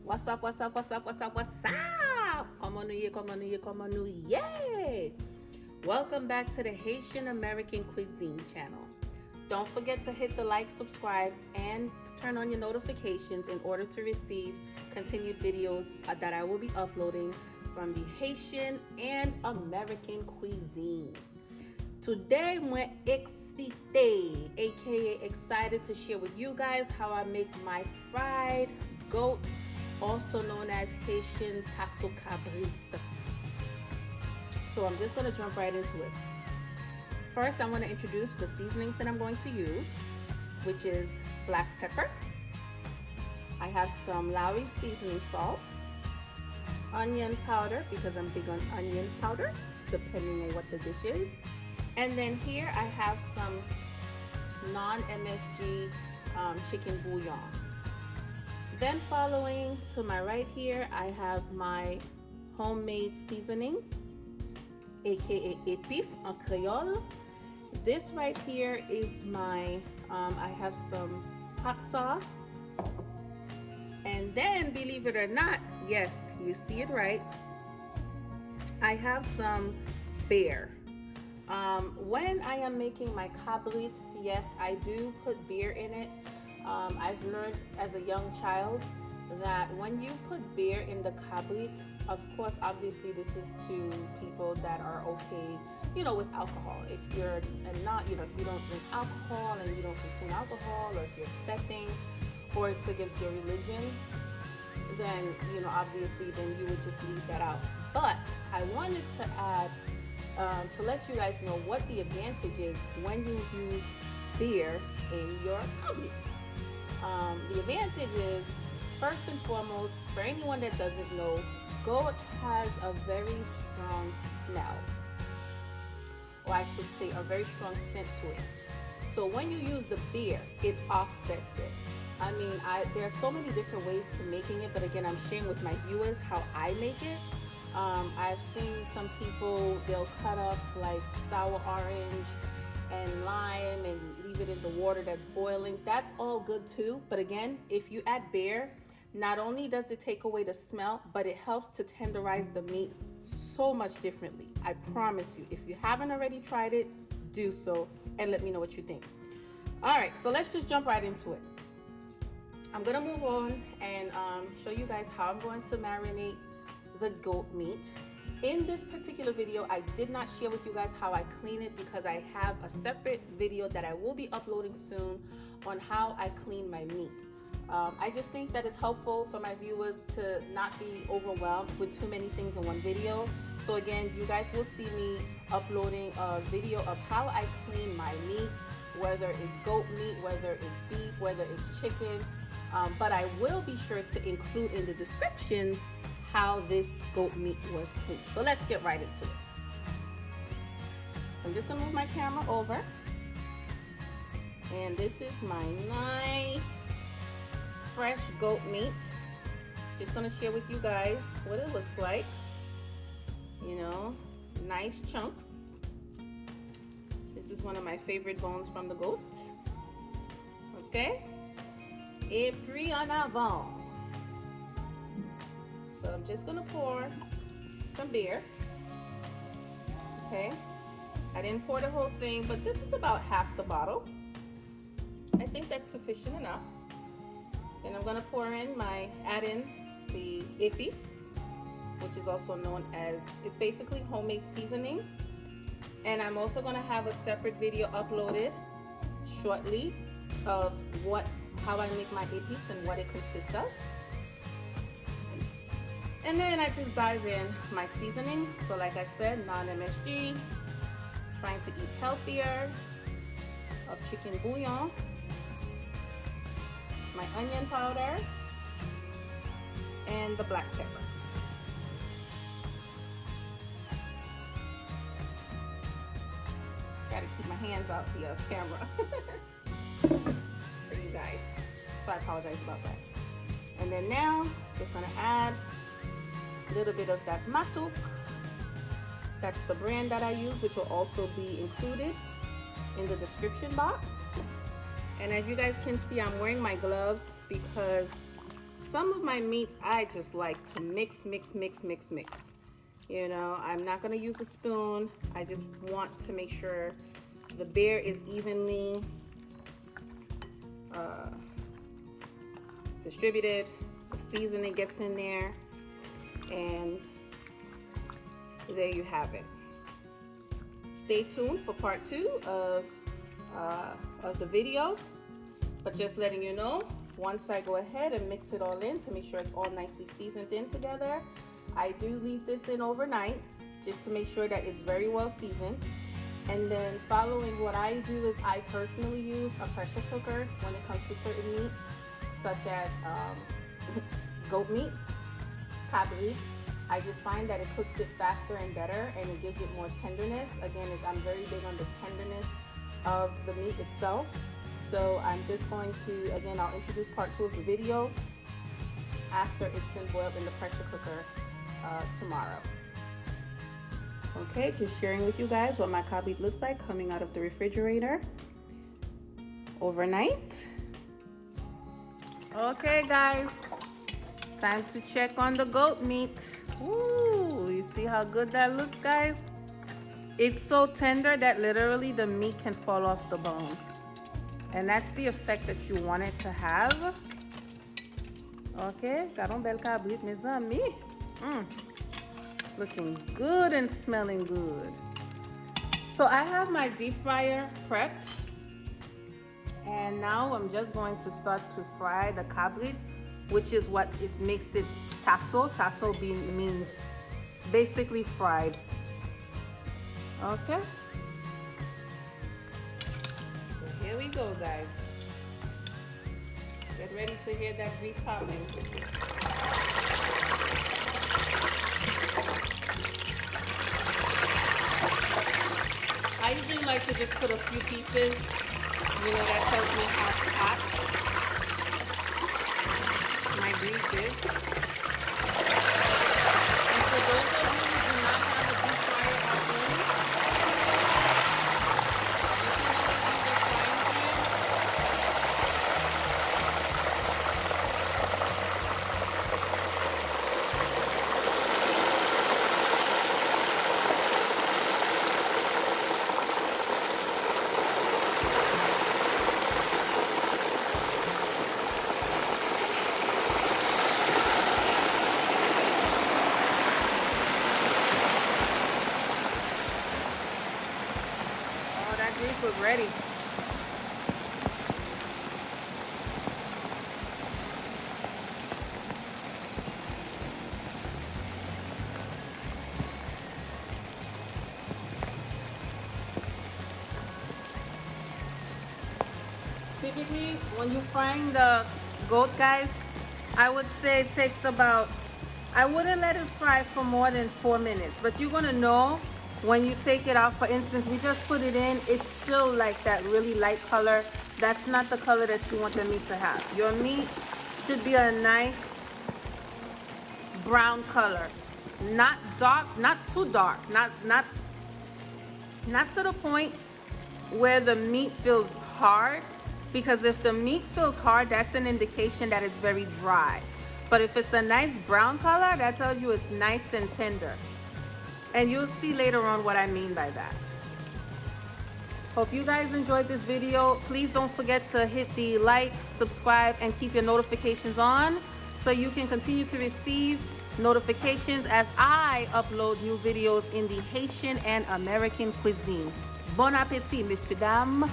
What's up, what's up, what's up, what's up, what's up? Come on, come on, come on, yay! Welcome back to the Haitian American Cuisine channel. Don't forget to hit the like, subscribe, and turn on your notifications in order to receive continued videos that I will be uploading from the Haitian and American cuisines. Today, I'm excité, aka excited to share with you guys how I make my fried goat, also known as Haitian Tasso Kabrit. So I'm just going to jump right into it. First, I'm going to introduce the seasonings that I'm going to use, which is black pepper. I have some Lowry seasoning salt, onion powder, because I'm big on onion powder, depending on what the dish is. And then here I have some non-MSG chicken bouillons. Then following to my right here, I have my homemade seasoning, aka épices en créole. This right here is my, I have some hot sauce. And then, believe it or not, yes, you see it right, I have some beer. When I am making my kabrit, yes, I do put beer in it. I've learned as a young child that when you put beer in the kabrit, of course, obviously this is to people that are okay, you know, with alcohol. If you're not, you know, if you don't drink alcohol and you don't consume alcohol, or if you're expecting, or it's against your religion, then, you know, obviously then you would just leave that out. But I wanted to add, to let you guys know what the advantage is when you use beer in your kabrit. The advantage is, first and foremost, for anyone that doesn't know, goat has a very strong smell, or I should say a very strong scent to it. So when you use the beer, it offsets it. I mean, there are so many different ways to making it, but again, I'm sharing with my viewers how I make it. I've seen some people, they'll cut up like sour orange and lime and leave it in the water that's boiling. That's all good too. But again, if you add beer, not only does it take away the smell, but it helps to tenderize the meat so much differently. I promise you, if you haven't already tried it, do so and let me know what you think. All right, so let's just jump right into it. I'm gonna move on and show you guys how I'm going to marinate the goat meat. In this particular video, I did not share with you guys how I clean it because I have a separate video that I will be uploading soon on how I clean my meat. I just think that it's helpful for my viewers to not be overwhelmed with too many things in one video. So again, you guys will see me uploading a video of how I clean my meat, whether it's goat meat, whether it's beef, whether it's chicken. But I will be sure to include in the descriptions how this goat meat was cleaned. So let's get right into it. So I'm just gonna move my camera over. And this is my nice, fresh goat meat. Just gonna share with you guys what it looks like. You know, nice chunks. This is one of my favorite bones from the goat. Okay? Et puis en avant. So I'm just gonna pour some beer. Okay, I didn't pour the whole thing, but this is about half the bottle. I think that's sufficient enough. Then I'm gonna add in the épices, which is also known as, it's basically homemade seasoning. And I'm also gonna have a separate video uploaded shortly of how I make my épices and what it consists of. And then I just dive in my seasoning. So like I said, non-MSG, trying to eat healthier, of chicken bouillon, my onion powder, and the black pepper. Gotta keep my hands out the camera for you guys. So I apologize about that. And then now, just gonna add a little bit of that Matouk. That's the brand that I use, which will also be included in the description box. And as you guys can see, I'm wearing my gloves because some of my meats I just like to mix. You know, I'm not gonna use a spoon. I just want to make sure the beer is evenly distributed, the seasoning gets in there, and there you have it. Stay tuned for part 2 of the video, but just letting you know, once I go ahead and mix it all in to make sure it's all nicely seasoned in together, I do leave this in overnight just to make sure that it's very well seasoned. And then following what I do is I personally use a pressure cooker when it comes to certain meats, such as goat meat, kabrit. I just find that it cooks it faster and better, and it gives it more tenderness. Again, I'm very big on the tenderness of the meat itself. So I'm just going to, again, I'll introduce part 2 of the video after it's been boiled in the pressure cooker tomorrow. Okay, just sharing with you guys what my kabrit looks like coming out of the refrigerator overnight. Okay guys, time to check on the goat meat. Ooh, you see how good that looks, guys? It's so tender that literally the meat can fall off the bone. And that's the effect that you want it to have. Okay, got on bel kabrit, mes amis. Looking good and smelling good. So I have my deep fryer prepped. And now I'm just going to start to fry the kabrit, which is what it makes it tasso. Tasso means basically fried. Okay. So here we go, guys. Get ready to hear that grease popping. I usually like to just put a few pieces. You know, that tells me how hot my grease is. And for those of you who do not have a deep fryer at home, you was ready. Typically, when you're frying the goat, guys, I would say it takes about, I wouldn't let it fry for more than 4 minutes, but you're gonna know when you take it out. For instance, we just put it in, it's still like that really light color. That's not the color that you want the meat to have. Your meat should be a nice brown color. Not dark, not too dark, not to the point where the meat feels hard, because if the meat feels hard, that's an indication that it's very dry. But if it's a nice brown color, that tells you it's nice and tender. And you'll see later on what I mean by that. Hope you guys enjoyed this video. Please don't forget to hit the like, subscribe, and keep your notifications on so you can continue to receive notifications as I upload new videos in the Haitian and American cuisine. Bon appétit, messieurs, dames.